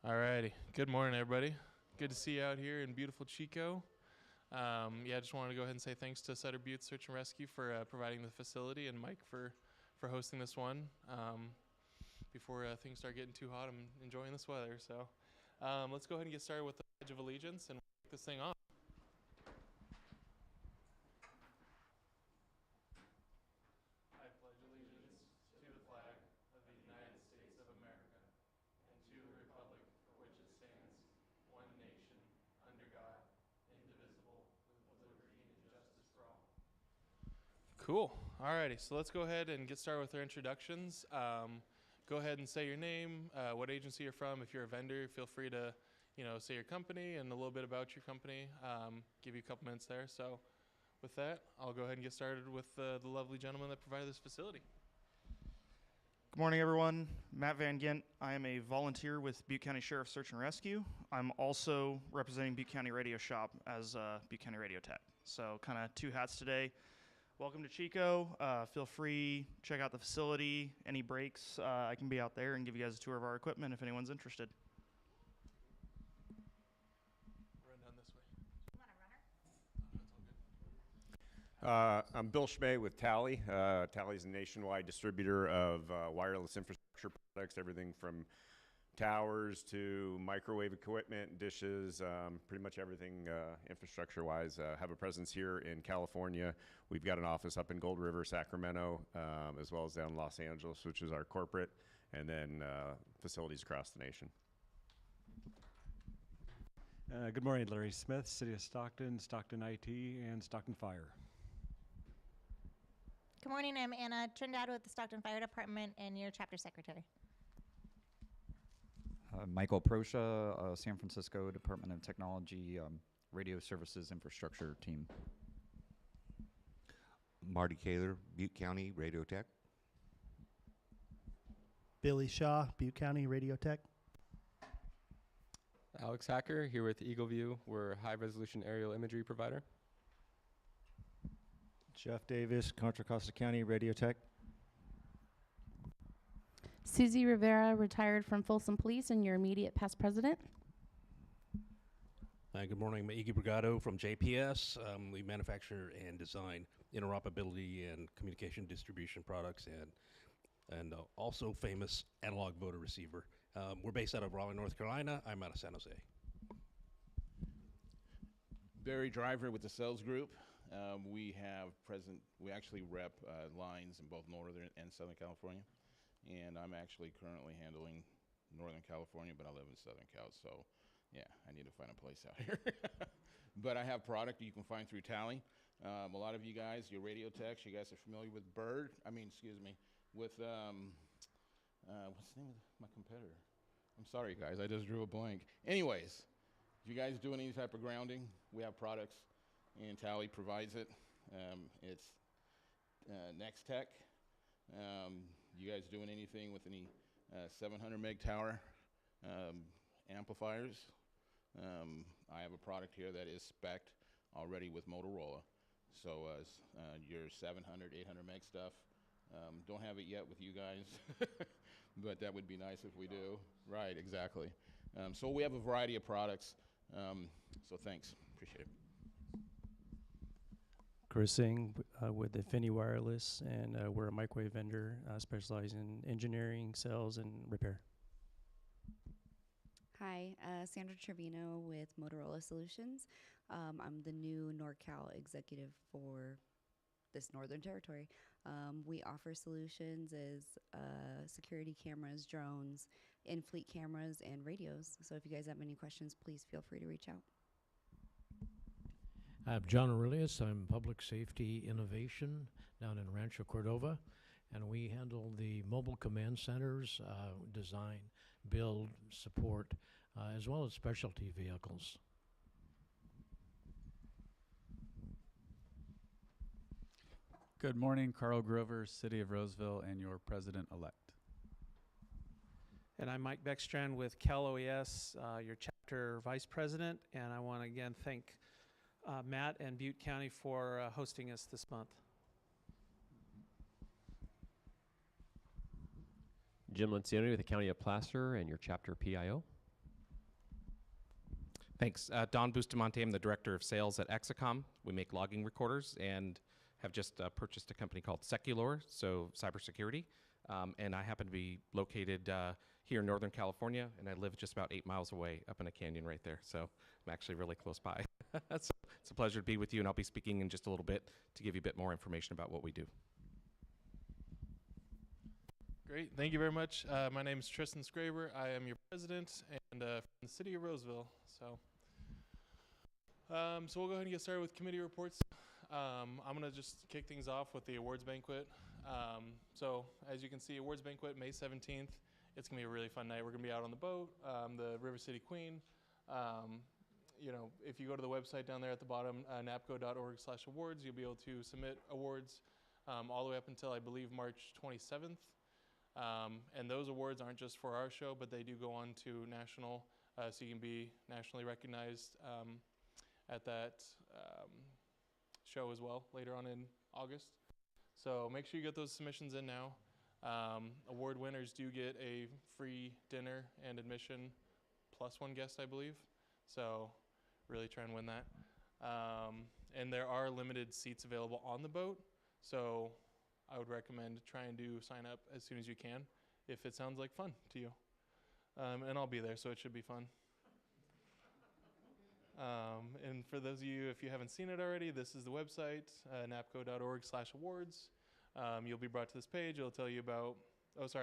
Alrighty. Good morning, everybody. Good to see you out here in beautiful Chico. I just wanted to go ahead and say thanks to Sutter Butte Search and Rescue for providing the facility, and Mike for hosting this one. Before things start getting too hot, I'm enjoying this weather. So let's go ahead and get started with the Pledge of Allegiance and kick this thing off. I pledge allegiance to the flag of the United States of America and to the republic for which it stands, one nation, under God, indivisible, with liberty and justice for all. Cool. Alrighty, so let's go ahead and get started with our introductions. Go ahead and say your name, what agency you're from. If you're a vendor, feel free to, say your company and a little bit about your company. Give you a couple minutes there. So with that, I'll go ahead and get started with the lovely gentleman that provided this facility. Good morning, everyone. Matt Van Gent. I am a volunteer with Butte County Sheriff Search and Rescue. I'm also representing Butte County Radio Shop as Butte County Radio Tech. So kind of two hats today. Welcome to Chico. Feel free, check out the facility. Any breaks, I can be out there and give you guys a tour of our equipment if anyone's interested. Run down this way. You want a runner? I'm Bill Schmay with Tally. Tally is a nationwide distributor of wireless infrastructure products, everything from towers to microwave equipment, dishes, pretty much everything infrastructure-wise. Have a presence here in California. We've got an office up in Gold River, Sacramento, as well as down in Los Angeles, which is our corporate, and then facilities across the nation. Good morning, Larry Smith, City of Stockton, Stockton IT, and Stockton Fire. Good morning, I'm Anna Trindad with the Stockton Fire Department and your chapter secretary. Michael Proscia, San Francisco Department of Technology, Radio Services Infrastructure Team. Marty Kaler, Butte County Radio Tech. Billy Shaw, Butte County Radio Tech. Alex Hacker here with Eagle View. We're a high-resolution aerial imagery provider. Jeff Davis, Contra Costa County Radio Tech. Susie Rivera, retired from Folsom Police and your immediate past president. Good morning, I'm Iggy Brigado from JPS. We manufacture and design interoperability and communication distribution products and also famous analog voter receiver. We're based out of Raleigh, North Carolina. I'm out of San Jose. Barry Driver with the sales group. We actually rep lines in both Northern and Southern California. And I'm actually currently handling Northern California, but I live in Southern Cal, so yeah, I need to find a place out here. But I have product you can find through Tally. A lot of you guys, your radio techs, you guys are familiar with with, what's the name of my competitor? I'm sorry, guys, I just drew a blank. Anyways, if you guys doing any type of grounding, we have products, and Tally provides it. It's Next Tech. You guys doing anything with any 700 meg tower amplifiers? I have a product here that is spec'd already with Motorola. So your 700, 800 meg stuff, don't have it yet with you guys, but that would be nice if we do. Right, exactly. So we have a variety of products. So thanks, appreciate it. Chris Singh with Affinity Wireless, and we're a microwave vendor specializing in engineering, sales, and repair. Hi, Sandra Trevino with Motorola Solutions. I'm the new NorCal executive for this Northern Territory. We offer solutions as security cameras, drones, in-fleet cameras, and radios. So if you guys have any questions, please feel free to reach out. I'm John Aurelius. I'm Public Safety Innovation down in Rancho Cordova, and we handle the mobile command centers, design, build, support, as well as specialty vehicles. Good morning, Carl Grover, City of Roseville, and your president-elect. And I'm Mike Beckstrand with Cal OES, your chapter vice president, and I want to again thank Matt and Butte County for hosting us this month. Jim Lencioni with the County of Placer and your chapter PIO. Thanks. Don Bustamante, I'm the Director of Sales at Excom. We make logging recorders and have just purchased a company called Seculor, so cybersecurity. And I happen to be located here in Northern California, and I live just about 8 miles away up in a canyon right there. So I'm actually really close by. So it's a pleasure to be with you, and I'll be speaking in just a little bit to give you a bit more information about what we do. Great. Thank you very much. My name is Tristan Scraber. I am your president and from the city of Roseville. So we'll go ahead and get started with committee reports. I'm going to just kick things off with the awards banquet. So as you can see, awards banquet, May 17th. It's going to be a really fun night. We're going to be out on the boat, the River City Queen. You know, if you go to the website down there at the bottom, napco.org/awards, you'll be able to submit awards all the way up until, I believe, March 27th. And those awards aren't just for our show, but they do go on to national, so you can be nationally recognized at that show as well later on in August. So make sure you get those submissions in now. Award winners do get a free dinner and admission plus one guest, I believe. So really try and win that. And there are limited seats available on the boat. So I would recommend trying to sign up as soon as you can if it sounds like fun to you. And I'll be there, so it should be fun. And for those of you, if you haven't seen it already, this is the website, napco.org/awards. You'll be brought to this page. It'll tell you about,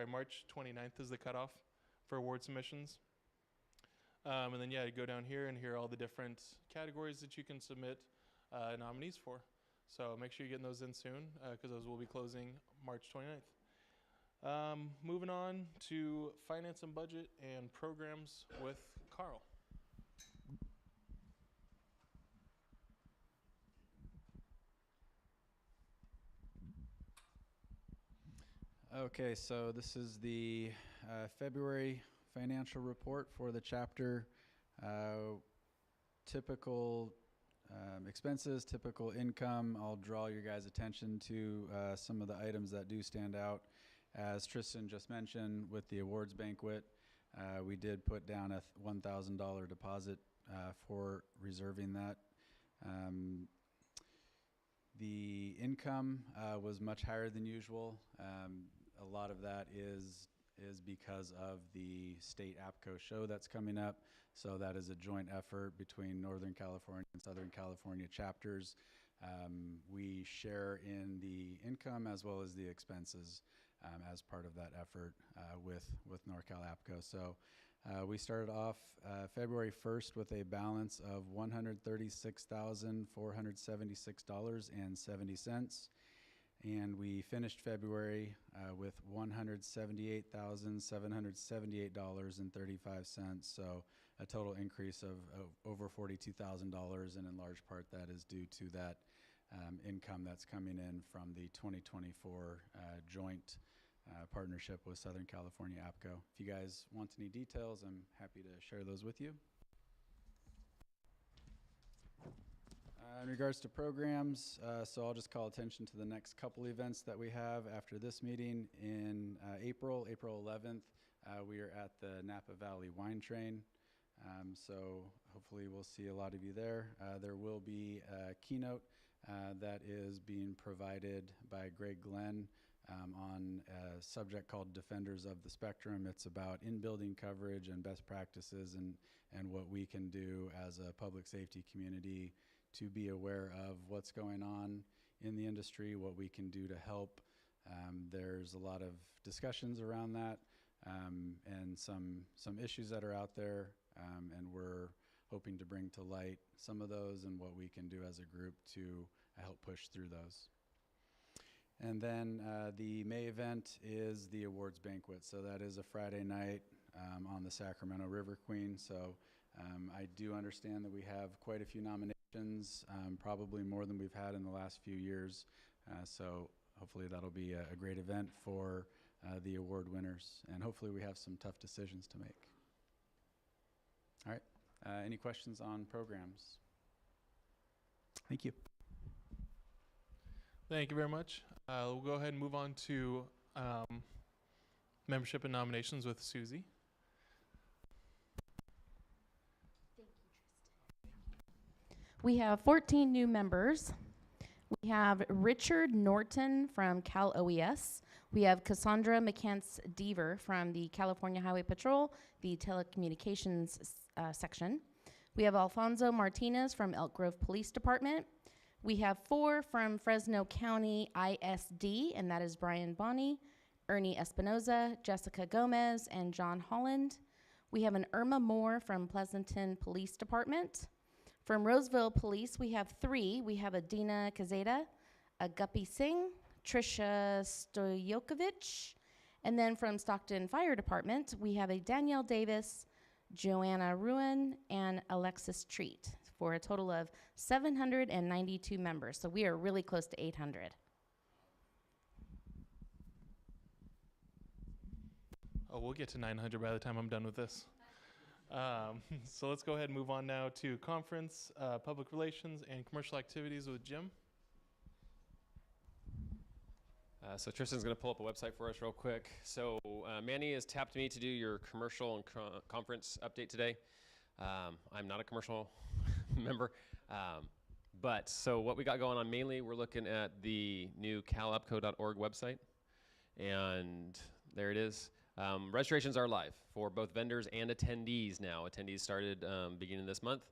March 29th is the cutoff for award submissions. And then, you go down here and hear all the different categories that you can submit nominees for. So make sure you're getting those in soon because those will be closing March 29th. Moving on to finance and budget and programs with Carl. Okay, so this is the February financial report for the chapter. Typical expenses, typical income. I'll draw your guys' attention to some of the items that do stand out. As Tristan just mentioned, with the awards banquet, we did put down a $1,000 deposit for reserving that. The income was much higher than usual. A lot of that is because of the state APCO show that's coming up. So that is a joint effort between Northern California and Southern California chapters. We share in the income as well as the expenses as part of that effort with NorCal APCO. So we started off February 1st with a balance of $136,476.70. And we finished February with $178,778.35. So a total increase of over $42,000, and in large part that is due to that income that's coming in from the 2024 joint partnership with Southern California APCO. If you guys want any details, I'm happy to share those with you. In regards to programs, so I'll just call attention to the next couple events that we have after this meeting. In April 11th, we are at the Napa Valley Wine Train. So hopefully we'll see a lot of you there. There will be a keynote that is being provided by Greg Glenn on a subject called Defenders of the Spectrum. It's about in-building coverage and best practices and what we can do as a public safety community to be aware of what's going on in the industry, what we can do to help. There's a lot of discussions around that and some issues that are out there, and we're hoping to bring to light some of those and what we can do as a group to help push through those. And then the May event is the awards banquet. So that is a Friday night on the Sacramento River Queen. So I do understand that we have quite a few nominations, probably more than we've had in the last few years. So hopefully that'll be a great event for the award winners. And hopefully we have some tough decisions to make. All right. Any questions on programs? Thank you. Thank you very much. We'll go ahead and move on to membership and nominations with Susie. Thank you, Tristan. We have 14 new members. We have Richard Norton from Cal OES. We have Cassandra McCants-Deaver from the California Highway Patrol, the telecommunications section. We have Alfonso Martinez from Elk Grove Police Department. We have 4 from Fresno County ISD, and that is Brian Bonney, Ernie Espinoza, Jessica Gomez, and John Holland. We have an Irma Moore from Pleasanton Police Department. From Roseville Police, we have 3. We have a Dina Kazeta, a Guppy Singh, Trisha Stoyokovich, and then from Stockton Fire Department, we have a Danielle Davis, Joanna Ruin, and Alexis Treat, for a total of 792 members. So we are really close to 800. Oh, we'll get to 900 by the time I'm done with this. So let's go ahead and move on now to conference, public relations, and commercial activities with Jim. So Tristan's going to pull up a website for us real quick. So Manny has tapped me to do your commercial and conference update today. I'm not a commercial member, but so what we got going on mainly, we're looking at the new calupco.org website, and there it is. Registrations are live for both vendors and attendees now. Attendees started beginning this month.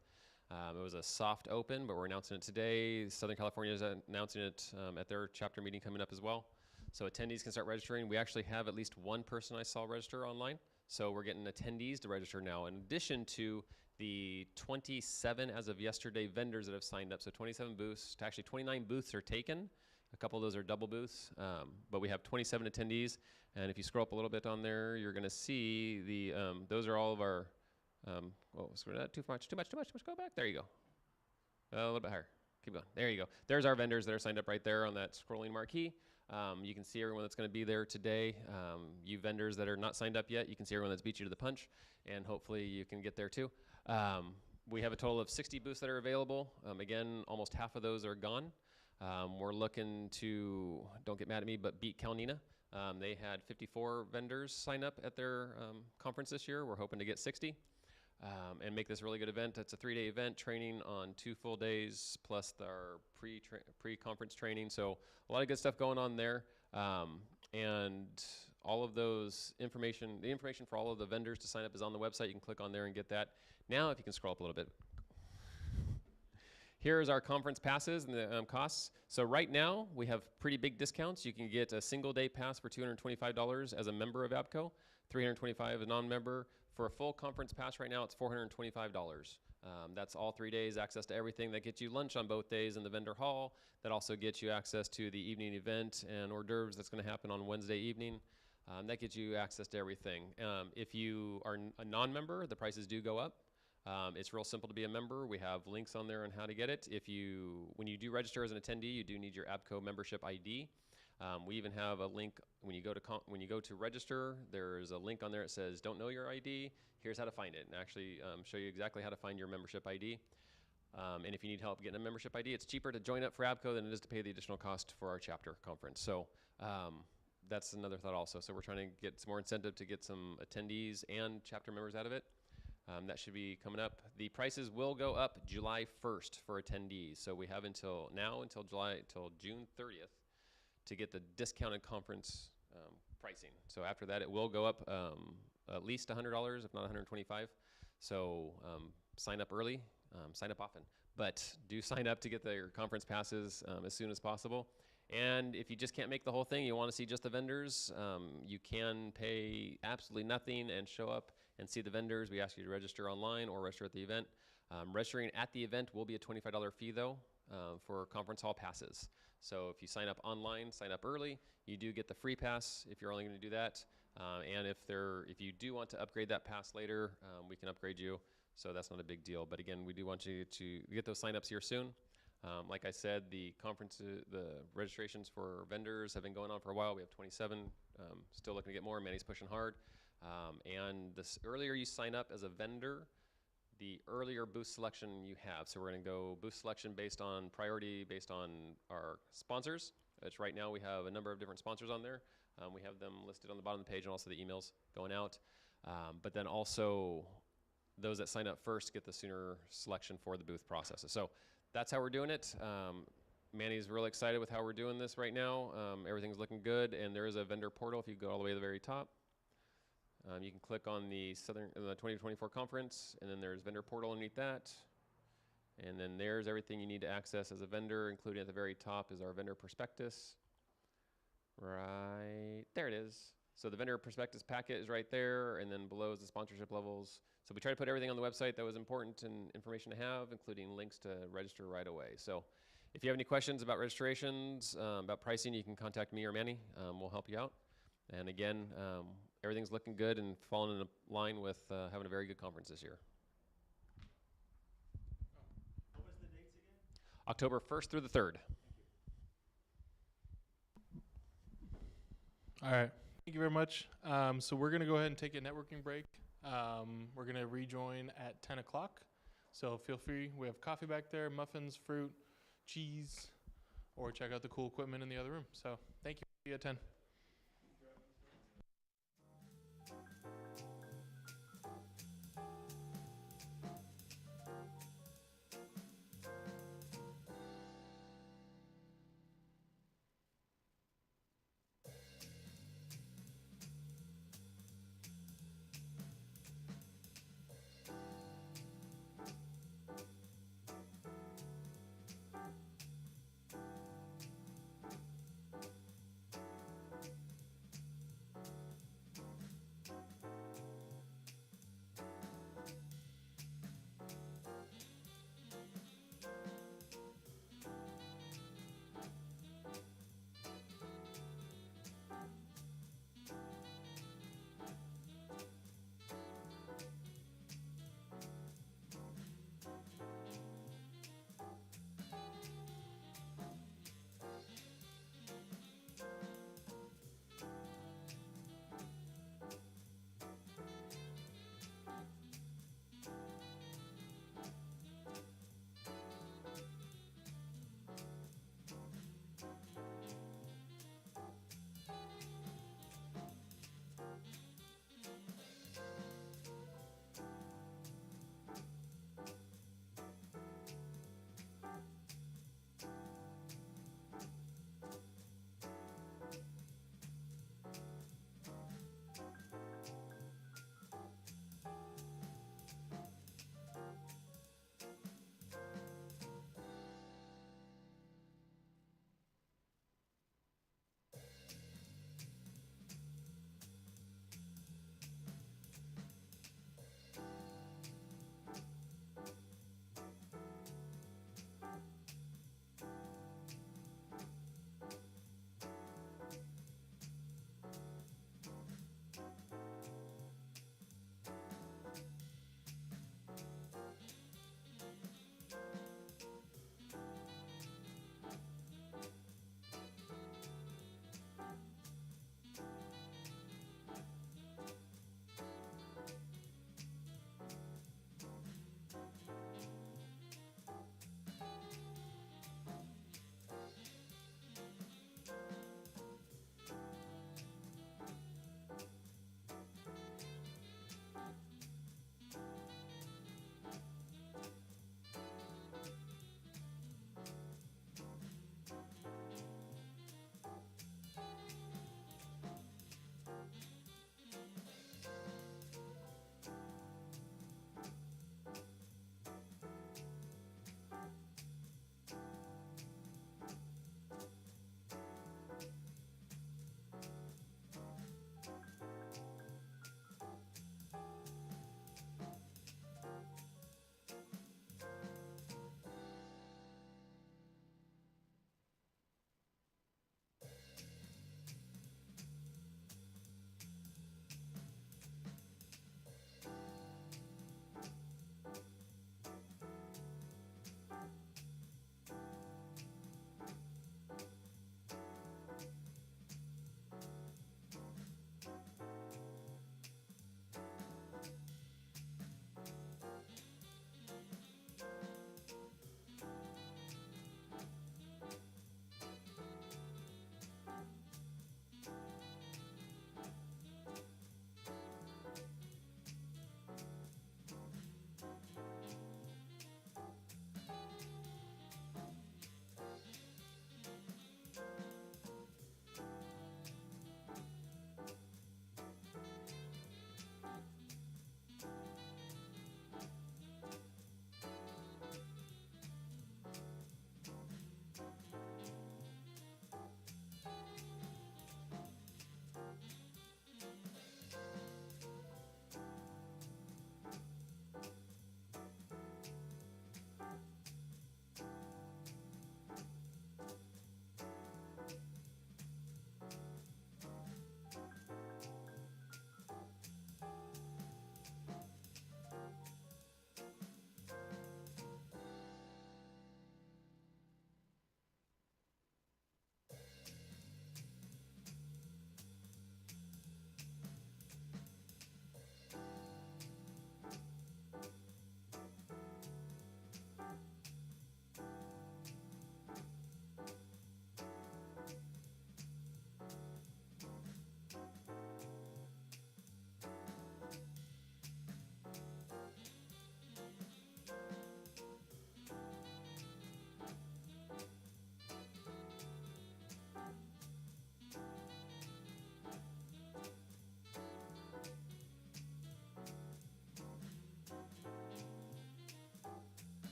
It was a soft open, but we're announcing it today. Southern California is announcing it at their chapter meeting coming up as well. So attendees can start registering. We actually have at least one person I saw register online. So we're getting attendees to register now, in addition to the 27 as of yesterday vendors that have signed up. So 27 booths, actually 29 booths are taken. A couple of those are double booths, but we have 27 attendees. And if you scroll up a little bit on there, you're going to see the those are all of our. Scroll that too much. Go back. There you go. A little bit higher. Keep going. There you go. There's our vendors that are signed up right there on that scrolling marquee. You can see everyone that's going to be there today. You vendors that are not signed up yet, you can see everyone that's beat you to the punch, and hopefully you can get there too. We have a total of 60 booths that are available. Again, almost half of those are gone. We're looking to, don't get mad at me, but beat Calnina. They had 54 vendors sign up at their conference this year. We're hoping to get 60 and make this a really good event. It's a 3-day event, training on 2 full days, plus our pre-conference training. So a lot of good stuff going on there. And all of those information, the information for all of the vendors to sign up is on the website. You can click on there and get that. Now, if you can scroll up a little bit. Here's our conference passes and the costs. So right now, we have pretty big discounts. You can get a single day pass for $225 as a member of APCO, $325 as a non-member. For a full conference pass right now, it's $425. That's all 3 days, access to everything. That gets you lunch on both days in the vendor hall. That also gets you access to the evening event and hors d'oeuvres that's going to happen on Wednesday evening. That gets you access to everything. If you are a non-member, the prices do go up. It's real simple to be a member. We have links on there on how to get it. When you do register as an attendee, you do need your APCO membership ID. We even have a link when you go to register. There's a link on there that says "Don't know your ID? Here's how to find it," and actually show you exactly how to find your membership ID. And if you need help getting a membership ID, it's cheaper to join up for APCO than it is to pay the additional cost for our chapter conference. So that's another thought also. So we're trying to get some more incentive to get some attendees and chapter members out of it. That should be coming up. The prices will go up July 1st for attendees. So we have until June 30th to get the discounted conference pricing. So after that, it will go up at least $100, if not $125. So sign up early, sign up often, but do sign up to get their conference passes as soon as possible. And if you just can't make the whole thing, you want to see just the vendors, you can pay absolutely nothing and show up and see the vendors. We ask you to register online or register at the event. Registering at the event will be a $25 fee though for conference hall passes. So if you sign up online, sign up early, you do get the free pass if you're only going to do that. And if you do want to upgrade that pass later, we can upgrade you. So that's not a big deal. But again, we do want you to get those signups here soon. Like I said, the registrations for vendors have been going on for a while. We have 27, still looking to get more. Manny's pushing hard. And the earlier you sign up as a vendor, the earlier booth selection you have. So we're going to go booth selection based on priority, based on our sponsors, which right now we have a number of different sponsors on there. We have them listed on the bottom of the page and also the emails going out. But then also those that sign up first get the sooner selection for the booth processes. So that's how we're doing it. Manny's really excited with how we're doing this right now. Everything's looking good, and there is a vendor portal if you go all the way to the very top. You can click on the the 2024 conference, and then there's vendor portal underneath that. And then there's everything you need to access as a vendor, including at the very top is our vendor prospectus. Right there it is. So the vendor prospectus packet is right there, and then below is the sponsorship levels. So we try to put everything on the website that was important and information to have, including links to register right away. So if you have any questions about registrations, about pricing, you can contact me or Manny. We'll help you out. And again, everything's looking good and falling in line with having a very good conference this year. What was the dates again? October 1st through the 3rd. All right. Thank you very much. So we're going to go ahead and take a networking break. We're going to rejoin at 10 o'clock. So feel free. We have coffee back there, muffins, fruit, cheese, or check out the cool equipment in the other room. So thank you. See you at 10.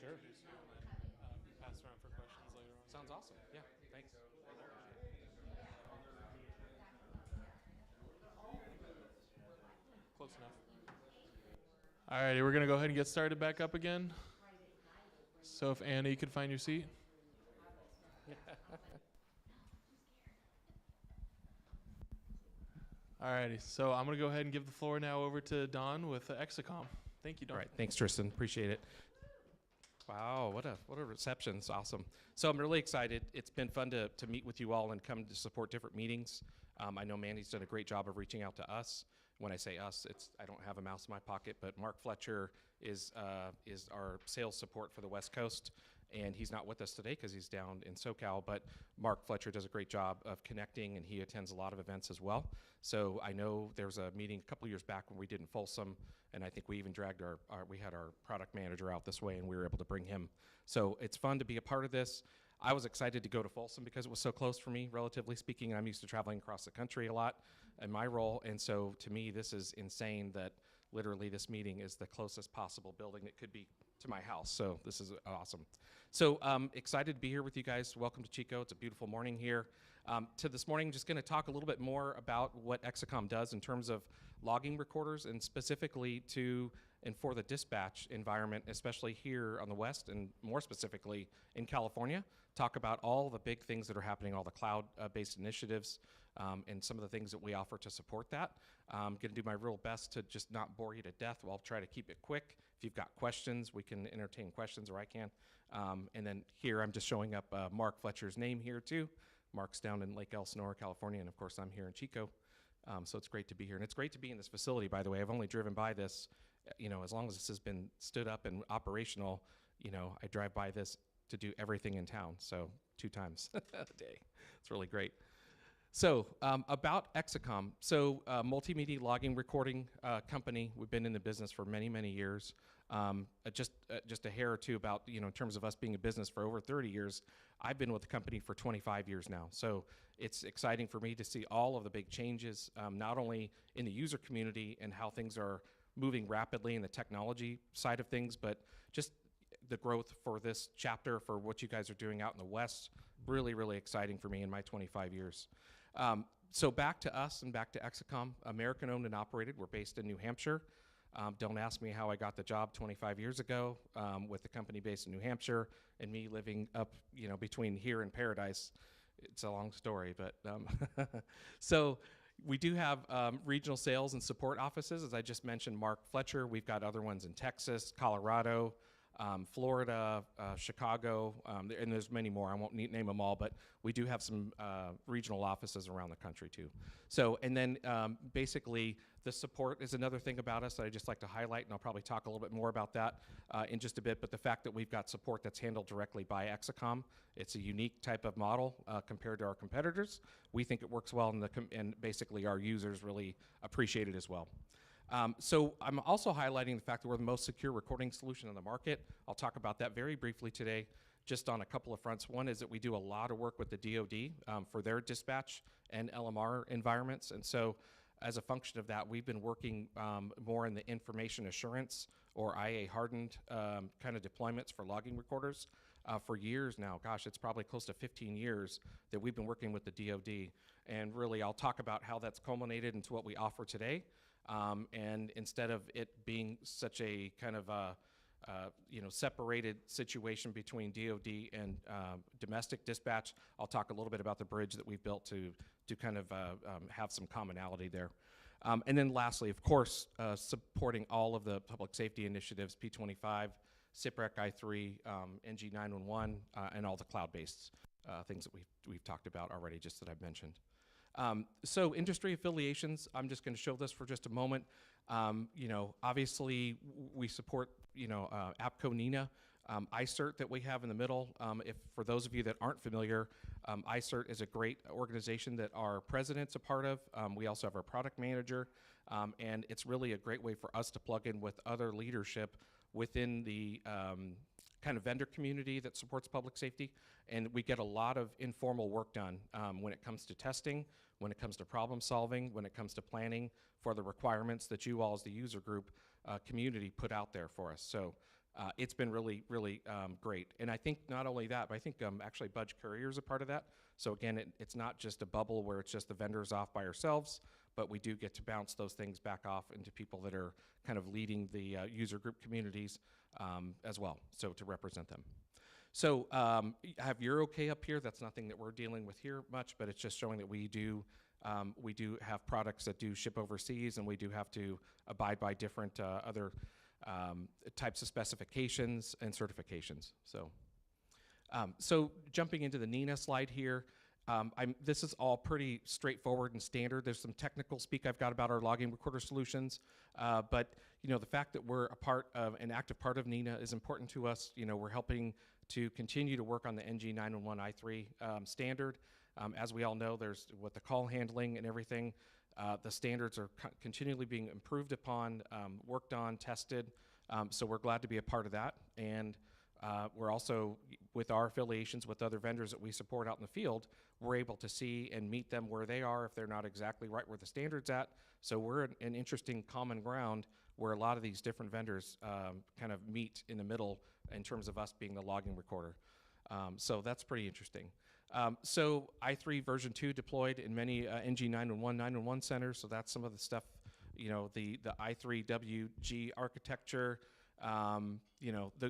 Sure. Pass around for questions later on. Sounds awesome. Yeah, thanks. Close enough. All righty, we're going to go ahead and get started back up again. So if Anna, you could find your seat. All righty, so I'm going to go ahead and give the floor now over to Don with Excom. Thank you, Don. All right, thanks, Tristan. Appreciate it. Wow, what a reception. It's awesome. So I'm really excited. It's been fun to meet with you all and come to support different meetings. I know Mandy's done a great job of reaching out to us. When I say us, I don't have a mouse in my pocket, but Mark Fletcher is our sales support for the West Coast, and he's not with us today because he's down in SoCal, but Mark Fletcher does a great job of connecting, and he attends a lot of events as well. So I know there was a meeting a couple years back when we did in Folsom, and I think we even dragged we had our product manager out this way, and we were able to bring him. So it's fun to be a part of this. I was excited to go to Folsom because it was so close for me, relatively speaking. I'm used to traveling across the country a lot in my role, and so to me, this is insane that literally this meeting is the closest possible building it could be to my house. So this is awesome. So excited to be here with you guys. Welcome to Chico. It's a beautiful morning here. To this morning, just going to talk a little bit more about what Excom does in terms of logging recorders, and specifically to and for the dispatch environment, especially here on the West and more specifically in California. Talk about all the big things that are happening, all the cloud-based initiatives, and some of the things that we offer to support that. I'm going to do my real best to just not bore you to death. I'll try to keep it quick. If you've got questions, we can entertain questions, or I can. And then here I'm just showing up Mark Fletcher's name here too. Mark's down in Lake Elsinore, California, and of course I'm here in Chico. So it's great to be here. And it's great to be in this facility, by the way. I've only driven by this, as long as this has been stood up and operational, I drive by this to do everything in town. So 2 times a day. It's really great. So about Excom. So multimedia logging recording company. We've been in the business for many, many years. Just a hair or two about, in terms of us being a business for over 30 years. I've been with the company for 25 years now. So it's exciting for me to see all of the big changes, not only in the user community and how things are moving rapidly in the technology side of things, but just the growth for this chapter, for what you guys are doing out in the West. Really, really exciting for me in my 25 years. So back to us and back to Excom, American owned and operated. We're based in New Hampshire. Don't ask me how I got the job 25 years ago with the company based in New Hampshire and me living up, between here and Paradise. It's a long story, but so we do have regional sales and support offices. As I just mentioned, Mark Fletcher. We've got other ones in Texas, Colorado, Florida, Chicago, and there's many more. I won't name them all, but we do have some regional offices around the country too. So, and then basically the support is another thing about us that I just like to highlight, and I'll probably talk a little bit more about that in just a bit, but the fact that we've got support that's handled directly by Excom, it's a unique type of model compared to our competitors. We think it works well, and basically our users really appreciate it as well. So I'm also highlighting the fact that we're the most secure recording solution on the market. I'll talk about that very briefly today, just on a couple of fronts. One is that we do a lot of work with the DoD for their dispatch and LMR environments. And so as a function of that, we've been working more in the information assurance or IA hardened kind of deployments for logging recorders for years now. Gosh, it's probably close to 15 years that we've been working with the DoD. And really, I'll talk about how that's culminated into what we offer today. And instead of it being such a kind of separated situation between DoD and domestic dispatch, I'll talk a little bit about the bridge that we've built to kind of have some commonality there. And then lastly, of course, supporting all of the public safety initiatives, P25, SIPREC I3, NG 911, and all the cloud-based things that we've talked about already, just that I've mentioned. So industry affiliations, I'm just going to show this for just a moment. Obviously we support, APCO NENA, ICERT that we have in the middle. If for those of you that aren't familiar, ICERT is a great organization that our president's a part of. We also have our product manager, and it's really a great way for us to plug in with other leadership within the kind of vendor community that supports public safety, and we get a lot of informal work done when it comes to testing, when it comes to problem solving, when it comes to planning for the requirements that you all as the user group community put out there for us. So it's been really, really great. And I think not only that, but I think actually Budge Courier is a part of that. So again, it's not just a bubble where it's just the vendors off by ourselves, but we do get to bounce those things back off into people that are kind of leading the user group communities as well, so to represent them. So I have You're Okay up here. That's nothing that we're dealing with here much, but it's just showing that we do have products that do ship overseas, and we do have to abide by different other types of specifications and certifications. So jumping into the NINA slide here, this is all pretty straightforward and standard. There's some technical speak I've got about our logging recorder solutions, but the fact that we're a part of an active part of NINA is important to us. We're helping to continue to work on the NG 911 i3 standard. As we all know, there's with the call handling and everything, the standards are continually being improved upon, worked on, tested. So we're glad to be a part of that. And we're also, with our affiliations with other vendors that we support out in the field, we're able to see and meet them where they are if they're not exactly right where the standard's at. So we're an interesting common ground where a lot of these different vendors kind of meet in the middle in terms of us being the logging recorder. So that's pretty interesting. So i3 version 2 deployed in many NG 911 centers. So that's some of the stuff, the i3WG architecture.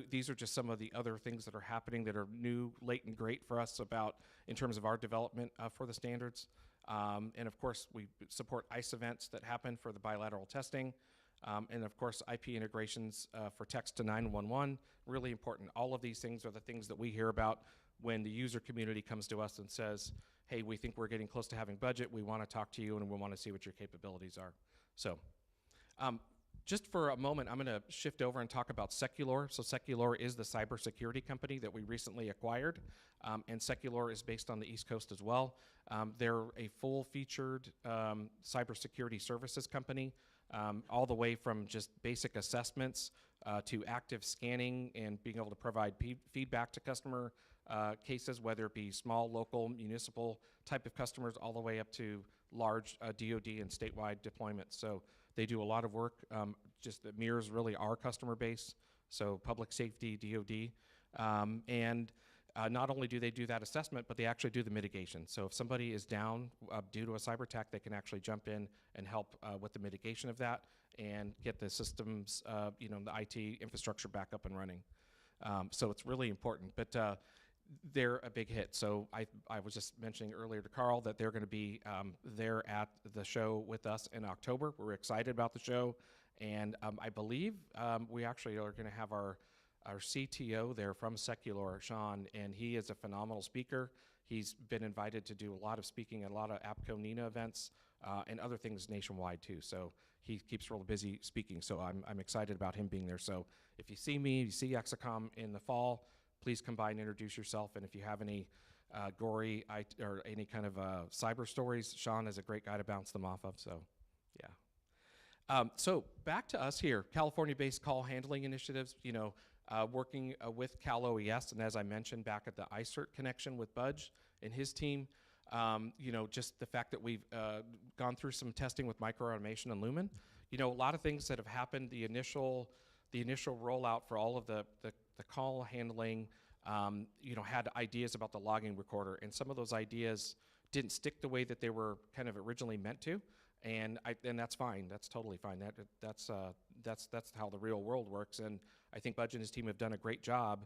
These are just some of the other things that are happening that are new, late, and great for us in terms of our development for the standards. And of course, we support ICE events that happen for the bilateral testing. And of course, IP integrations for text to 911, really important. All of these things are the things that we hear about when the user community comes to us and says, hey, we think we're getting close to having budget, we want to talk to you and we want to see what your capabilities are. So just for a moment, I'm going to shift over and talk about Seculor. So Seculor is the cybersecurity company that we recently acquired, and Seculor is based on the East Coast as well. They're a full-featured cybersecurity services company, all the way from just basic assessments to active scanning and being able to provide feedback to customer cases, whether it be small, local, municipal type of customers, all the way up to large DoD and statewide deployments. So they do a lot of work, just that mirrors really our customer base, so public safety, DoD. And not only do they do that assessment, but they actually do the mitigation. So if somebody is down due to a cyber attack, they can actually jump in and help with the mitigation of that and get the systems, the IT infrastructure back up and running. So it's really important. But they're a big hit. So I was just mentioning earlier to Carl that they're going to be there at the show with us in October. We're excited about the show. And I believe we actually are going to have our CTO there from Seculor, Sean, and he is a phenomenal speaker. He's been invited to do a lot of speaking at a lot of APCO NINA events and other things nationwide too. So he keeps real busy speaking. So I'm excited about him being there. So if you see me, you see Excom in the fall, please come by and introduce yourself. And if you have any gory or any kind of cyber stories, Sean is a great guy to bounce them off of. So yeah. So back to us here, California-based call handling initiatives, working with Cal OES, and as I mentioned back at the iCert connection with Budge and his team, just the fact that we've gone through some testing with micro-automation and Lumen. A lot of things that have happened, the initial rollout for all of the call handling, had ideas about the logging recorder, and some of those ideas didn't stick the way that they were kind of originally meant to. And that's fine. That's totally fine. That's how the real world works. And I think Budge and his team have done a great job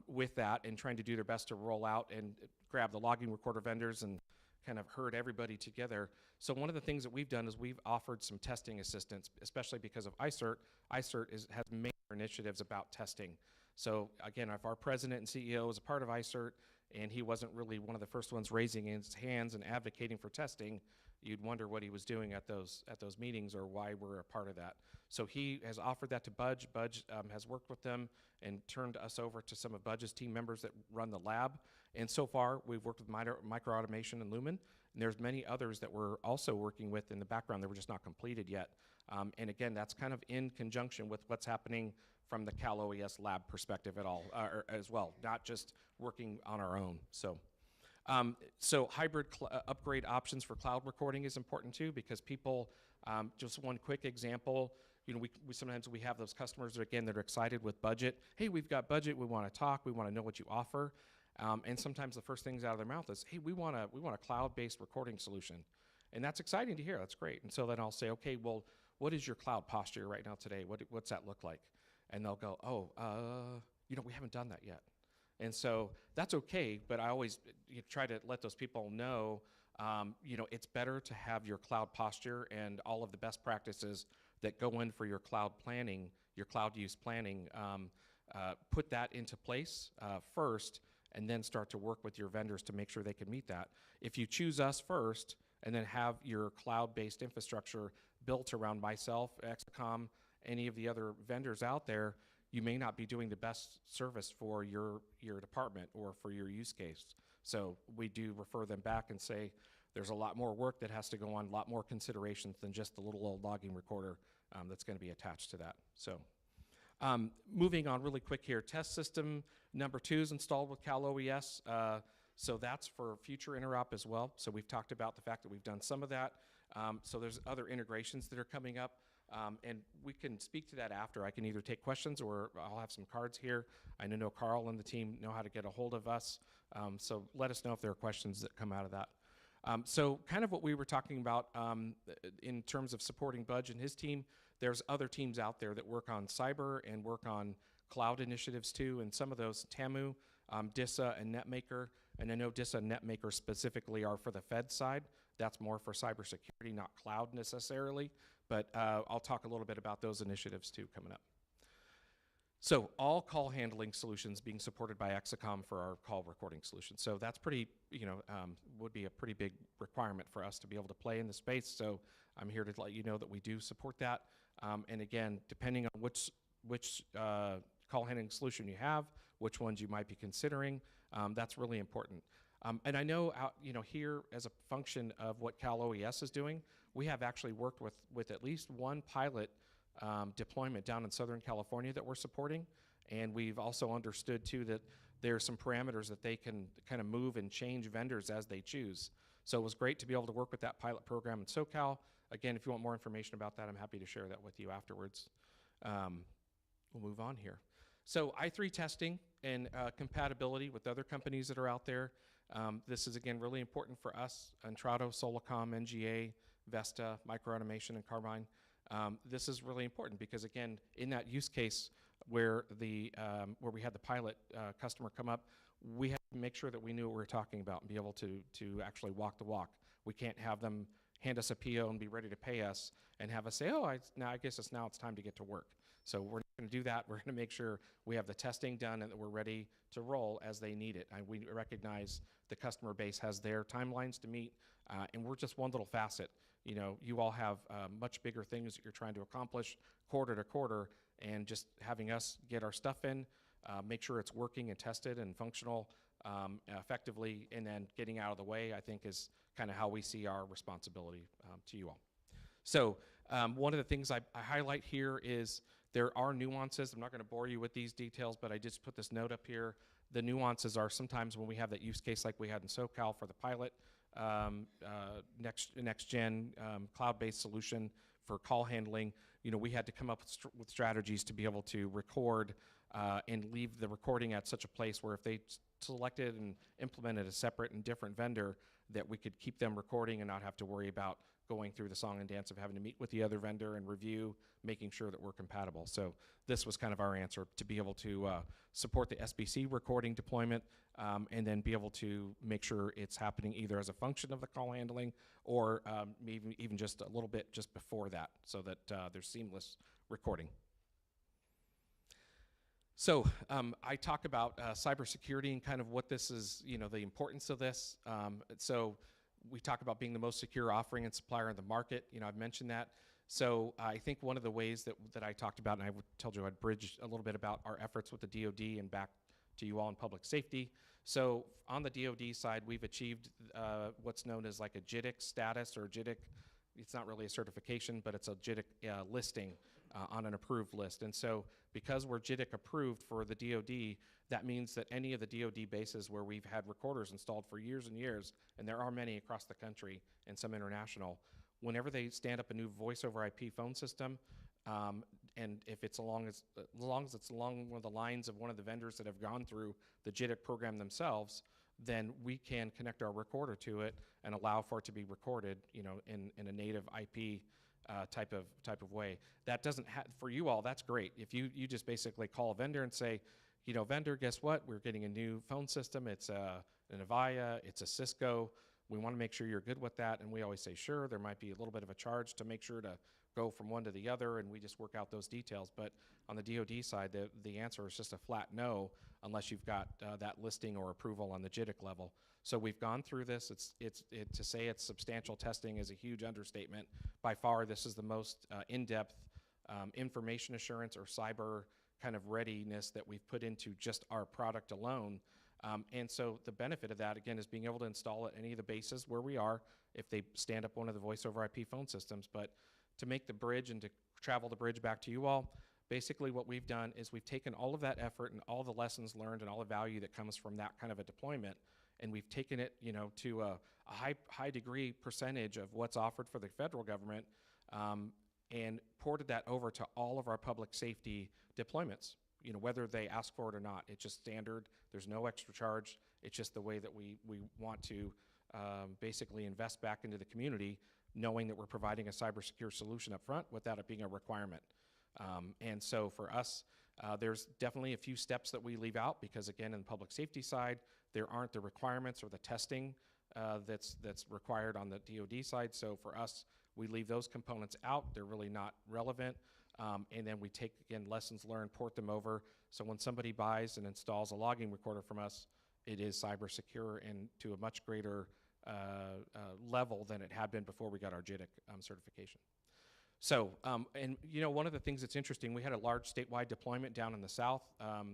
with that and trying to do their best to roll out and grab the logging recorder vendors and kind of herd everybody together. So one of the things that we've done is we've offered some testing assistance, especially because of iCert. iCert has major initiatives about testing. So again, if our president and CEO is a part of iCert and he wasn't really one of the first ones raising his hands and advocating for testing, you'd wonder what he was doing at those meetings or why we're a part of that. So he has offered that to Budge. Budge has worked with them and turned us over to some of Budge's team members that run the lab. And so far, we've worked with micro-automation and Lumen. And there's many others that we're also working with in the background that were just not completed yet. And again, that's kind of in conjunction with what's happening from the Cal OES lab perspective as well, not just working on our own. So hybrid upgrade options for cloud recording is important too, because people, just one quick example, we sometimes we have those customers that, again, that are excited with budget. Hey, we've got budget. We want to talk. We want to know what you offer. And sometimes the first things out of their mouth is, hey, we want a cloud-based recording solution. And that's exciting to hear. That's great. And so then I'll say, okay, well, what is your cloud posture right now today? What's that look like? And they'll go, we haven't done that yet. And so that's okay, but I always try to let those people know, it's better to have your cloud posture and all of the best practices that go in for your cloud planning, your cloud use planning, put that into place first, and then start to work with your vendors to make sure they can meet that. If you choose us first and then have your cloud-based infrastructure built around myself, Excom, any of the other vendors out there, you may not be doing the best service for your department or for your use case. So we do refer them back and say there's a lot more work that has to go on, a lot more considerations than just the little old logging recorder that's going to be attached to that. So moving on really quick here, test system number 2 is installed with Cal OES. So that's for future interop as well. So we've talked about the fact that we've done some of that. So there's other integrations that are coming up. And we can speak to that after. I can either take questions or I'll have some cards here. I know Carl and the team know how to get a hold of us. So let us know if there are questions that come out of that. So kind of what we were talking about in terms of supporting Budge and his team, there's other teams out there that work on cyber and work on cloud initiatives too. And some of those, TAMU, DISA, and NetMaker. And I know DISA and NetMaker specifically are for the Fed side. That's more for cybersecurity, not cloud necessarily. But I'll talk a little bit about those initiatives too coming up. So all call handling solutions being supported by Excom for our call recording solution. So that's pretty, would be a pretty big requirement for us to be able to play in the space. So I'm here to let you know that we do support that. And again, depending on which call handling solution you have, which ones you might be considering, that's really important. And I know, here as a function of what Cal OES is doing, we have actually worked with at least one pilot deployment down in Southern California that we're supporting. And we've also understood too that there are some parameters that they can kind of move and change vendors as they choose. So it was great to be able to work with that pilot program in SoCal. Again, if you want more information about that, I'm happy to share that with you afterwards. We'll move on here. So I3 testing and compatibility with other companies that are out there. This is, again, really important for us, Entrado, Solacom, NGA, Vesta, Microautomation, and Carbine. This is really important because, again, in that use case where we had the pilot customer come up, we had to make sure that we knew what we were talking about and be able to actually walk the walk. We can't have them hand us a PO and be ready to pay us and have us say, I guess it's time to get to work. So we're not going to do that. We're going to make sure we have the testing done and that we're ready to roll as they need it. And we recognize the customer base has their timelines to meet, and we're just one little facet. You all have much bigger things that you're trying to accomplish quarter to quarter, and just having us get our stuff in, make sure it's working and tested and functional effectively, and then getting out of the way, I think is kind of how we see our responsibility to you all. So one of the things I highlight here is there are nuances. I'm not going to bore you with these details, but I just put this note up here. The nuances are sometimes when we have that use case like we had in SoCal for the pilot, next gen cloud-based solution for call handling, we had to come up with strategies to be able to record and leave the recording at such a place where if they selected and implemented a separate and different vendor, that we could keep them recording and not have to worry about going through the song and dance of having to meet with the other vendor and review, making sure that we're compatible. So this was kind of our answer to be able to support the SBC recording deployment and then be able to make sure it's happening either as a function of the call handling or even just a little bit just before that so that there's seamless recording. So I talk about cybersecurity and kind of what this is, the importance of this. So we talk about being the most secure offering and supplier in the market. I've mentioned that. So I think one of the ways that I talked about, and I told you I'd bridge a little bit about our efforts with the DoD and back to you all in public safety. So on the DoD side, we've achieved what's known as like a JITC status or JITC. It's not really a certification, but it's a JITC listing on an approved list. And so because we're JITC approved for the DoD, that means that any of the DoD bases where we've had recorders installed for years and years, and there are many across the country and some international, whenever they stand up a new voice over IP phone system, And if it's as long as it's along one of the lines of one of the vendors that have gone through the JITC program themselves, then we can connect our recorder to it and allow for it to be recorded, in a native IP type of way. That doesn't for you all, that's great. If you just basically call a vendor and say, vendor, guess what? We're getting a new phone system. It's an Avaya, it's a Cisco. We want to make sure you're good with that. And we always say, sure, there might be a little bit of a charge to make sure to go from one to the other, and we just work out those details. But on the DoD side, the answer is just a flat no, unless you've got that listing or approval on the JITC level. So we've gone through this. To say it's substantial testing is a huge understatement. By far, this is the most in-depth information assurance or cyber kind of readiness that we've put into just our product alone. And so the benefit of that, again, is being able to install at any of the bases where we are if they stand up one of the voice over IP phone systems. But to make the bridge and to travel the bridge back to you all, basically what we've done is we've taken all of that effort and all the lessons learned and all the value that comes from that kind of a deployment, and we've taken it, to a high degree percentage of what's offered for the federal government, and ported that over to all of our public safety deployments. Whether they ask for it or not, it's just standard. There's no extra charge. It's just the way that we want to basically invest back into the community, knowing that we're providing a cyber secure solution up front without it being a requirement. And so for us, there's definitely a few steps that we leave out because, again, in the public safety side, there aren't the requirements or the testing that's required on the DoD side. So for us, we leave those components out. They're really not relevant. And then we take, again, lessons learned, port them over. So when somebody buys and installs a logging recorder from us, it is cyber secure and to a much greater level than it had been before we got our JITC certification. So, and one of the things that's interesting, we had a large statewide deployment down in the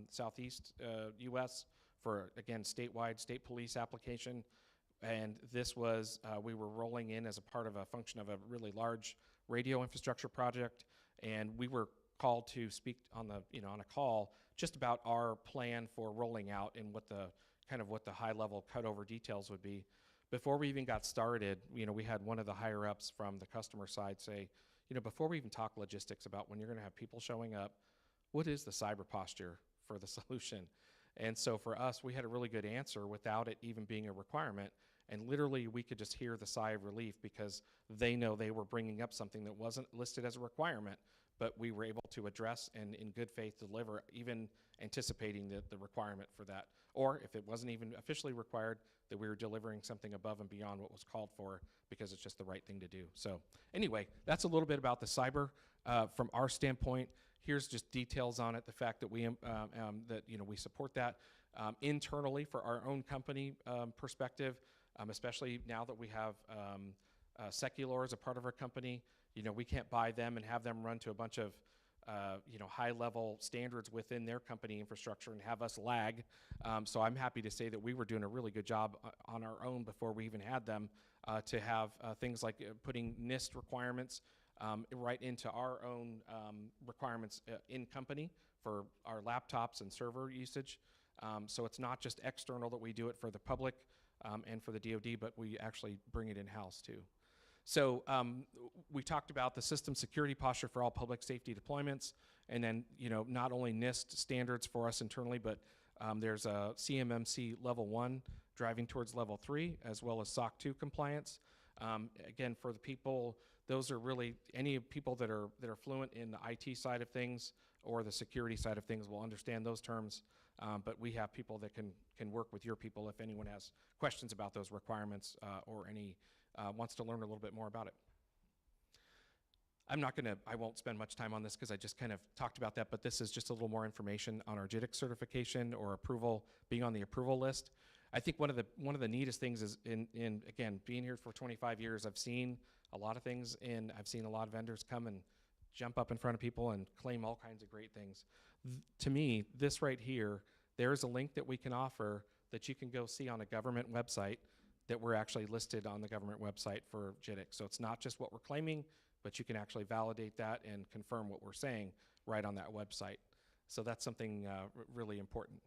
southeast U.S. for, again, statewide state police application. And this was, we were rolling in as a part of a function of a really large radio infrastructure project. And we were called to speak on on a call just about our plan for rolling out and what the high level cutover details would be. Before we even got started, we had one of the higher ups from the customer side say, before we even talk logistics about when you're going to have people showing up, what is the cyber posture for the solution? And so for us, we had a really good answer without it even being a requirement. And literally, we could just hear the sigh of relief because they know they were bringing up something that wasn't listed as a requirement, but we were able to address and in good faith deliver, even anticipating the requirement for that. Or if it wasn't even officially required, that we were delivering something above and beyond what was called for because it's just the right thing to do. So anyway, that's a little bit about the cyber. From our standpoint, here's just details on it, the fact that we support that internally for our own company perspective, especially now that we have Secular as a part of our company. We can't buy them and have them run to a bunch of high-level standards within their company infrastructure and have us lag. So I'm happy to say that we were doing a really good job on our own before we even had them to have things like putting NIST requirements right into our own requirements in company for our laptops and server usage. So it's not just external that we do it for the public and for the DoD, but we actually bring it in-house too. So we talked about the system security posture for all public safety deployments, and then not only NIST standards for us internally, but there's a CMMC level 1 driving towards level 3, as well as SOC 2 compliance. Again, for the people, those are really any people that are fluent in the IT side of things or the security side of things will understand those terms. But we have people that can work with your people if anyone has questions about those requirements or any wants to learn a little bit more about it. I won't spend much time on this because I just kind of talked about that, but this is just a little more information on our JITC certification or approval, being on the approval list. I think one of the neatest things is again, being here for 25 years, I've seen a lot of things, and I've seen a lot of vendors come and jump up in front of people and claim all kinds of great things. To me, this right here, there's a link that we can offer that you can go see on a government website that we're actually listed on the government website for JITC. So it's not just what we're claiming, but you can actually validate that and confirm what we're saying right on that website. So that's something really important.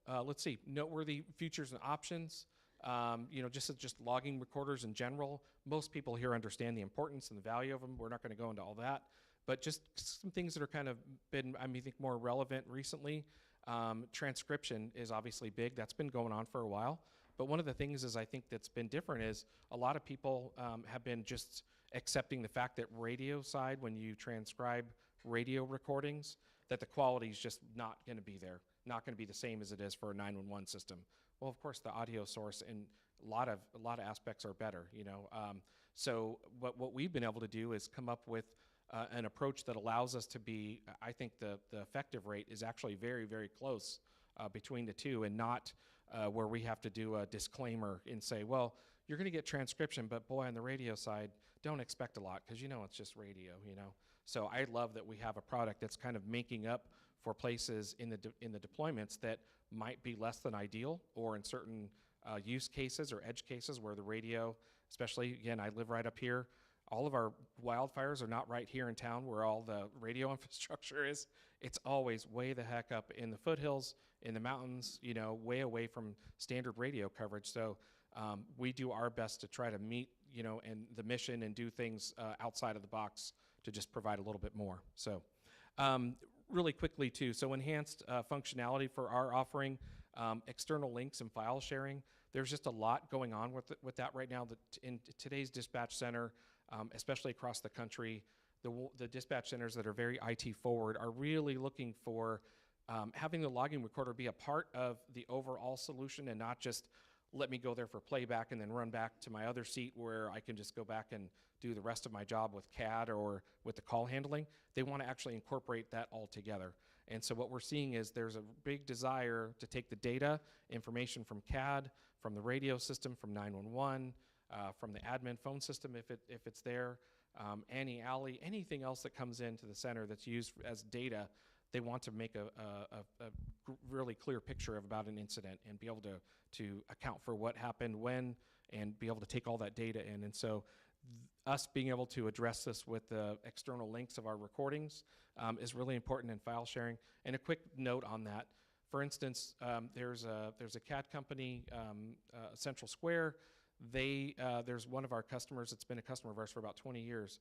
Let's see, noteworthy features and options. just logging recorders in general. Most people here understand the importance and the value of them. We're not going to go into all that, but just some things that are kind of been, I think, more relevant recently. Transcription is obviously big. That's been going on for a while. But one of the things I think that's been different is a lot of people have been just accepting the fact that radio side, when you transcribe radio recordings, that the quality is just not going to be there, not going to be the same as it is for a 911 system. Well, of course, the audio source in a lot of aspects are better, So what we've been able to do is come up with an approach that allows us to be, I think the effective rate is actually very, very close between the two, and not where we have to do a disclaimer and say, well, you're going to get transcription, but boy, on the radio side, don't expect a lot because it's just radio, So I love that we have a product that's kind of making up for places in the deployments that might be less than ideal, or in certain use cases or edge cases where the radio, especially, again, I live right up here. All of our wildfires are not right here in town where all the radio infrastructure is. It's always way the heck up in the foothills, in the mountains, way away from standard radio coverage. So we do our best to try to meet, and the mission and do things outside of the box to just provide a little bit more. So really quickly too, so enhanced functionality for our offering, external links and file sharing. There's just a lot going on with that right now. In today's dispatch center, especially across the country, the dispatch centers that are very IT forward are really looking for having the logging recorder be a part of the overall solution, and not just let me go there for playback and then run back to my other seat where I can just go back and do the rest of my job with CAD or with the call handling. They want to actually incorporate that all together. And so what we're seeing is there's a big desire to take the data, information from CAD, from the radio system, from 911, from the admin phone system if it's there, any alley, anything else that comes into the center that's used as data. They want to make a really clear picture about an incident and be able to account for what happened when, and be able to take all that data in. And so us being able to address this with the external links of our recordings is really important in file sharing. And a quick note on that, for instance, there's a CAD company, Central Square. There's one of our customers that's been a customer of ours for about 20 years.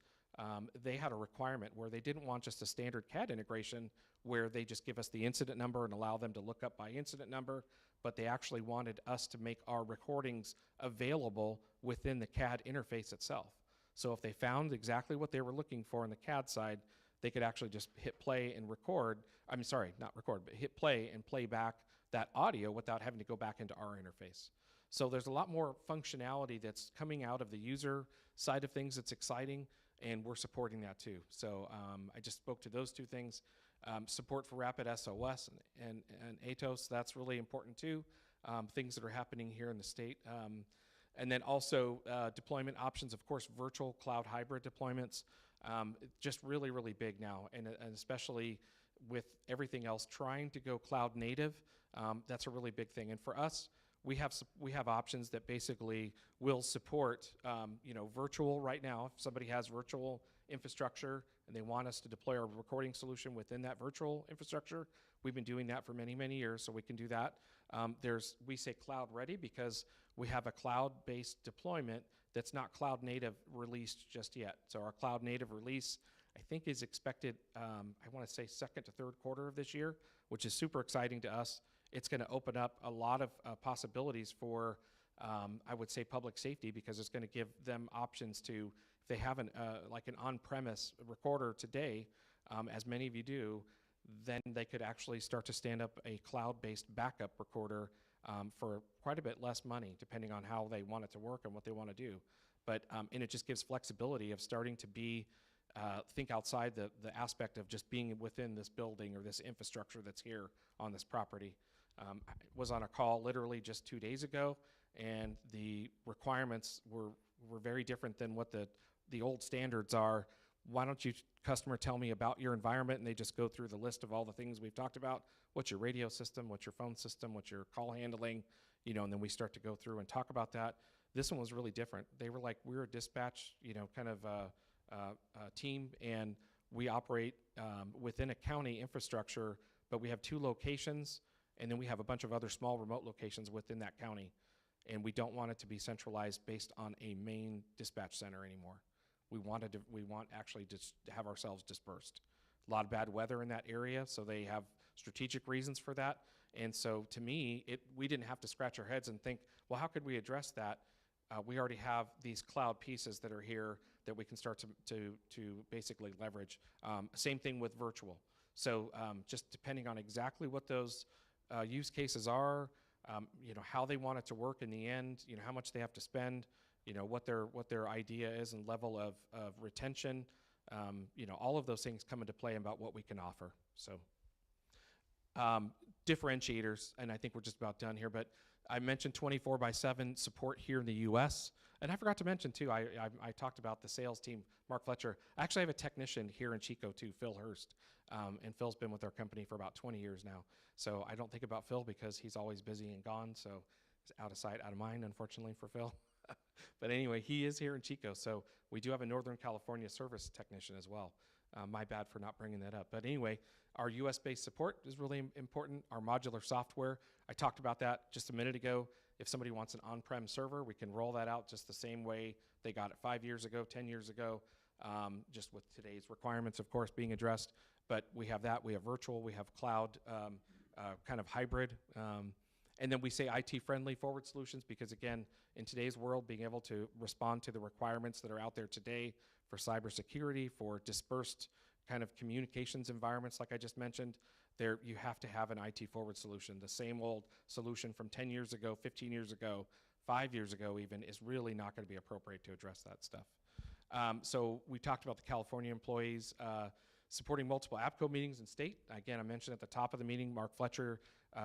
They had a requirement where they didn't want just a standard CAD integration where they just give us the incident number and allow them to look up by incident number, but they actually wanted us to make our recordings available within the CAD interface itself. So if they found exactly what they were looking for on the CAD side, they could actually just hit play and record, but hit play and play back that audio without having to go back into our interface. So there's a lot more functionality that's coming out of the user side of things that's exciting, and we're supporting that too. So I just spoke to those two things. Support for Rapid SOS and ATOS, that's really important too. Things that are happening here in the state. And then also deployment options, of course, virtual cloud hybrid deployments, just really, really big now. And especially with everything else trying to go cloud native, that's a really big thing. And for us, we have options that basically will support, virtual right now. If somebody has virtual infrastructure and they want us to deploy our recording solution within that virtual infrastructure, we've been doing that for many, many years, so we can do that. We say cloud ready because we have a cloud-based deployment that's not cloud native released just yet. So our cloud native release, I think, is expected, I want to say second to third quarter of this year, which is super exciting to us. It's going to open up a lot of possibilities for, I would say, public safety, because it's going to give them options to, if they have an on-premise recorder today, as many of you do, then they could actually start to stand up a cloud-based backup recorder for quite a bit less money, depending on how they want it to work and what they want to do. But and it just gives flexibility of starting to be think outside the aspect of just being within this building or this infrastructure that's here on this property. I was on a call literally just 2 days ago, and the requirements were very different than what the old standards are. Why don't you, customer, tell me about your environment? And they just go through the list of all the things we've talked about. What's your radio system? What's your phone system? What's your call handling? And then we start to go through and talk about that. This one was really different. They were like, we're a dispatch, kind of team, and we operate within a county infrastructure, but we have 2 locations, and then we have a bunch of other small remote locations within that county. and we don't want it to be centralized based on a main dispatch center anymore. We want actually just to have ourselves dispersed. A lot of bad weather in that area, so they have strategic reasons for that. And so to me, we didn't have to scratch our heads and think, well, how could we address that? We already have these cloud pieces that are here that we can start to basically leverage. Same thing with virtual. So just depending on exactly what those use cases are, how they want it to work in the end, how much they have to spend, what their idea is and level of retention, all of those things come into play about what we can offer. So differentiators, and I think we're just about done here, but I mentioned 24/7 support here in the U.S. And I forgot to mention too, I talked about the sales team, Mark Fletcher. I actually have a technician here in Chico too, Phil Hurst. And Phil's been with our company for about 20 years now. So I don't think about Phil because he's always busy and gone. So it's out of sight, out of mind, unfortunately for Phil. But anyway, he is here in Chico. So we do have a Northern California service technician as well. My bad for not bringing that up. But anyway, our US-based support is really important. Our modular software, I talked about that just a minute ago. If somebody wants an on-prem server, we can roll that out just the same way they got it 5 years ago, 10 years ago, just with today's requirements, of course, being addressed. But we have that. We have virtual. We have cloud, kind of hybrid. And then we say IT-friendly forward solutions because, again, in today's world, being able to respond to the requirements that are out there today for cybersecurity, for dispersed kind of communications environments like I just mentioned, there you have to have an IT forward solution. The same old solution from 10 years ago, 15 years ago, 5 years ago even is really not going to be appropriate to address that stuff. So we talked about the California employees supporting multiple APCO meetings in state. Again, I mentioned at the top of the meeting, Mark Fletcher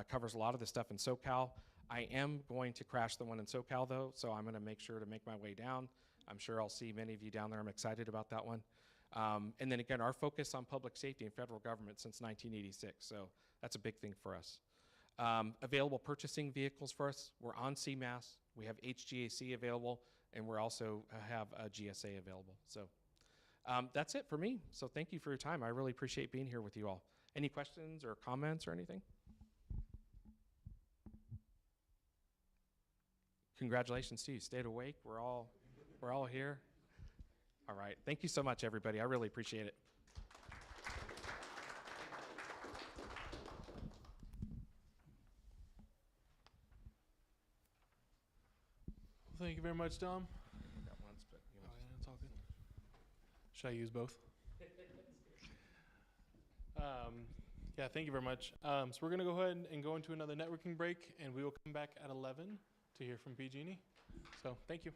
covers a lot of this stuff in SoCal. I am going to crash the one in SoCal though, so I'm going to make sure to make my way down. I'm sure I'll see many of you down there. I'm excited about that one. And then again, our focus on public safety and federal government since 1986. So that's a big thing for us. Available purchasing vehicles for us. We're on CMAS. We have HGAC available, and we also have a GSA available. So that's it for me. So thank you for your time. I really appreciate being here with you all. Any questions or comments or anything? Congratulations to you. Stayed awake. We're all here. All right. Thank you so much, everybody. I really appreciate it. Thank you very much, Dom. I got once, but Oh, yeah, it's all good. Should I use both? Yeah, thank you very much. So we're going to go ahead and go into another networking break, and we will come back at 11 to hear from PG&E. So thank you.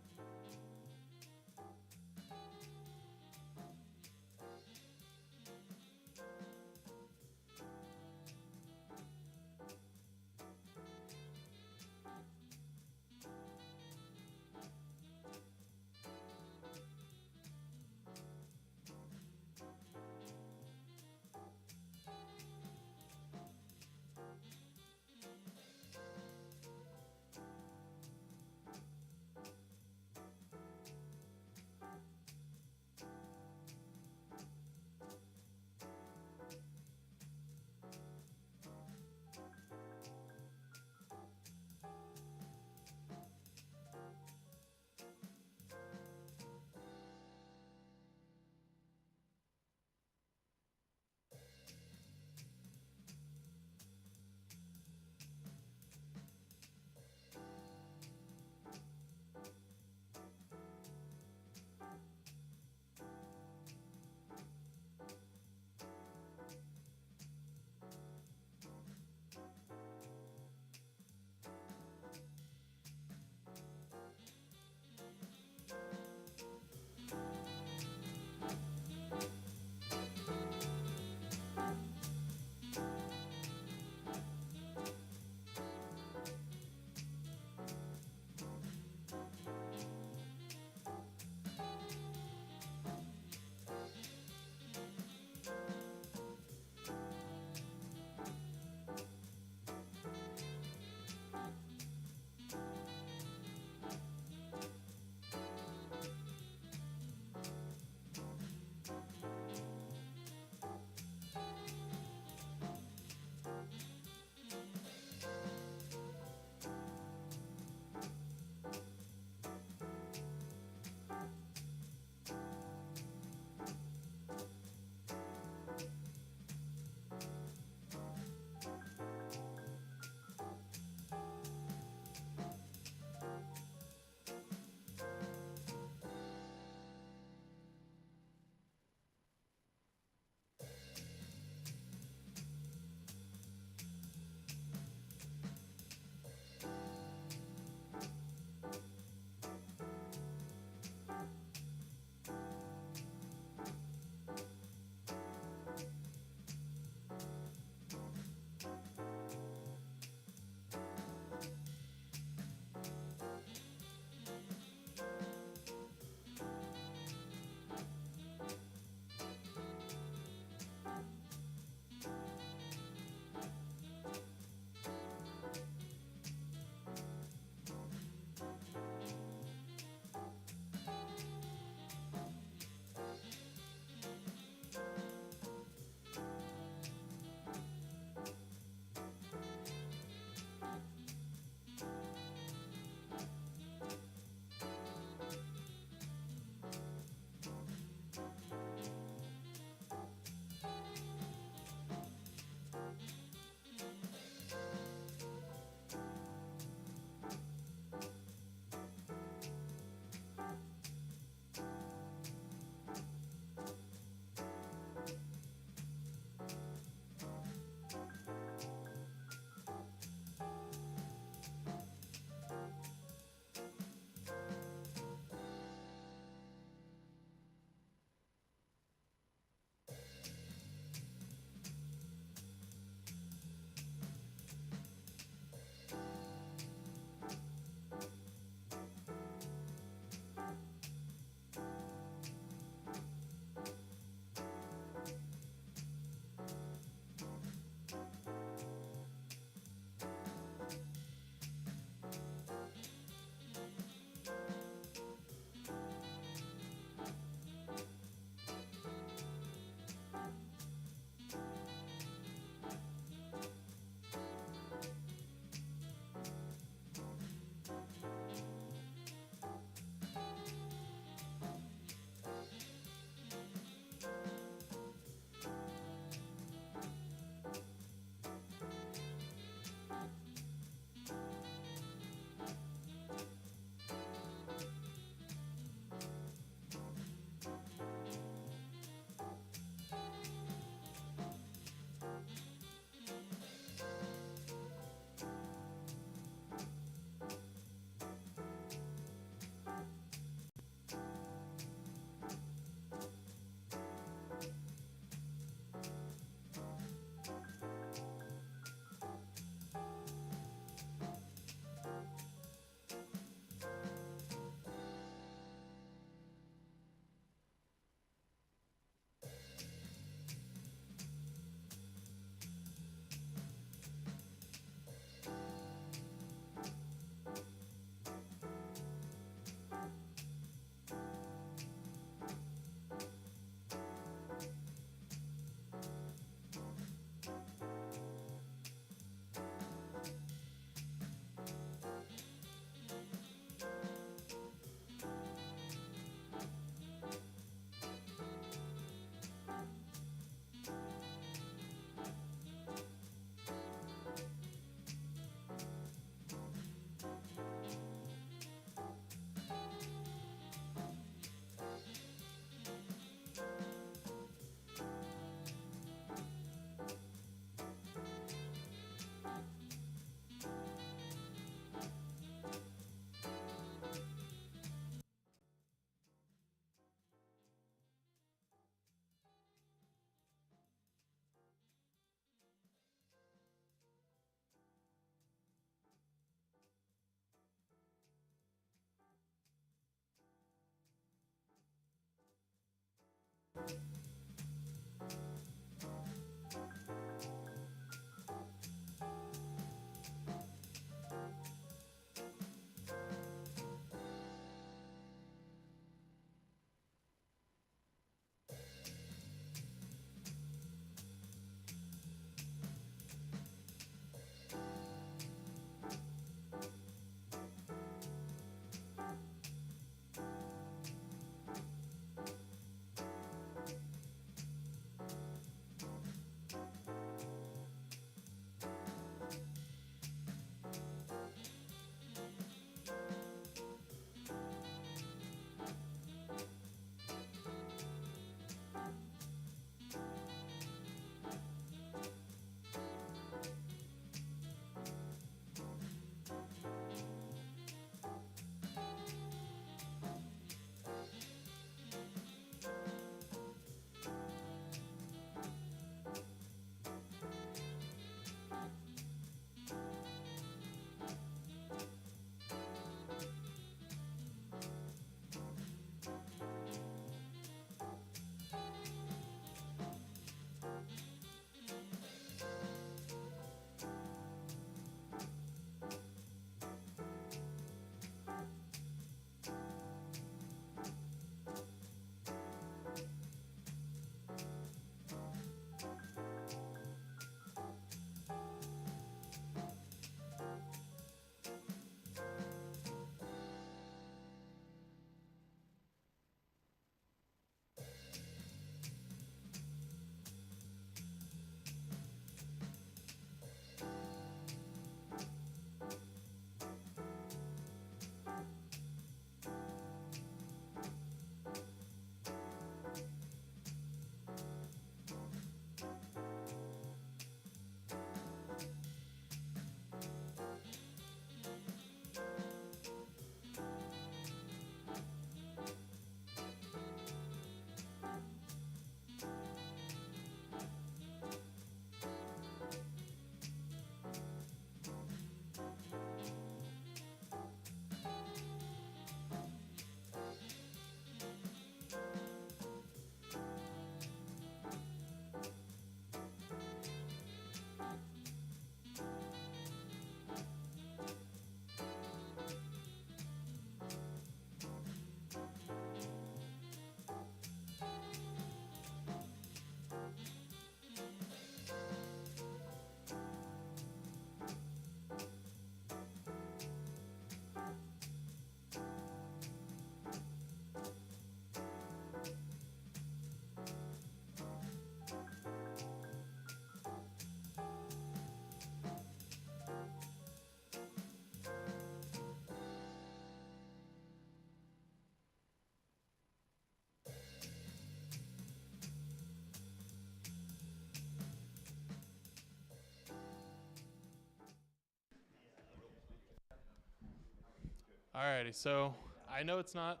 Alrighty, so I know it's not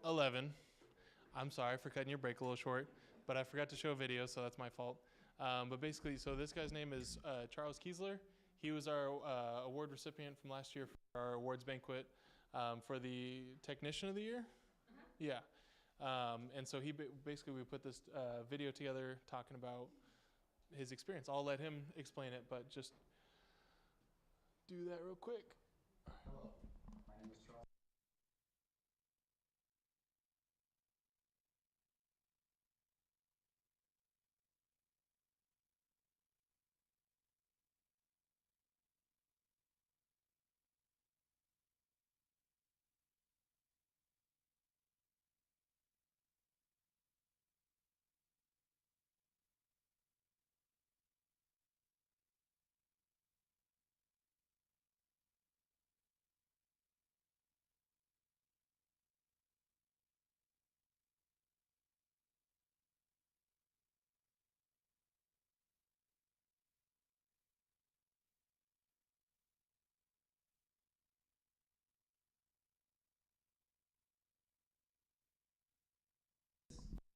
11. I'm sorry for cutting your break a little short, but I forgot to show a video, so that's my fault. But basically, so this guy's name is Charles Kiesler. He was our award recipient from last year for our awards banquet for the Technician of the Year. Yeah. And so basically we put this video together talking about his experience. I'll let him explain it, but just do that real quick. Hello, my name is Charles.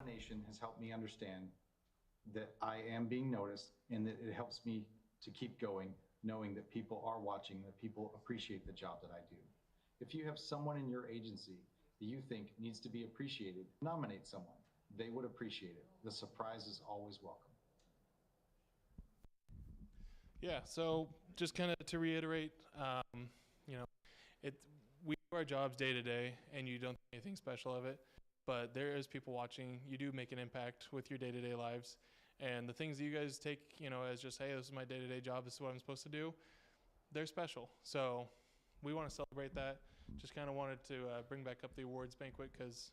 Nation has helped me understand that I am being noticed and that it helps me to keep going, knowing that people are watching, that people appreciate the job that I do. If you have someone in your agency that you think needs to be appreciated, nominate someone. They would appreciate it. The surprise is always welcome. Yeah, so just kind of to reiterate, you know, we do our jobs day to day, and you don't think anything special of it, but there is people watching. You do make an impact with your day-to-day lives, and the things that you guys take, you know, as just, hey, this is my day-to-day job, this is what I'm supposed to do, they're special. So we want to celebrate that. Just kind of wanted to bring back up the awards banquet because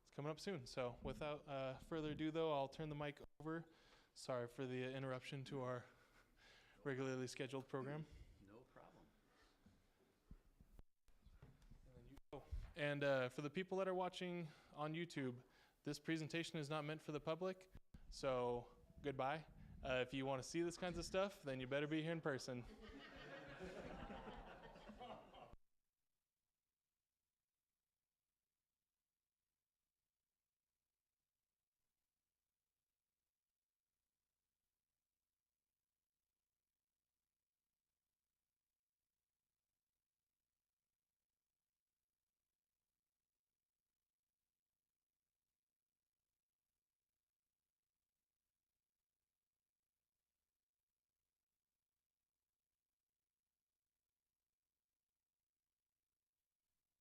it's coming up soon. So without further ado, though, I'll turn the mic over. Sorry for the interruption to our regularly scheduled program. No problem. And for the people that are watching on YouTube, this presentation is not meant for the public, so goodbye. If you want to see this kinds of stuff, then you better be here in person.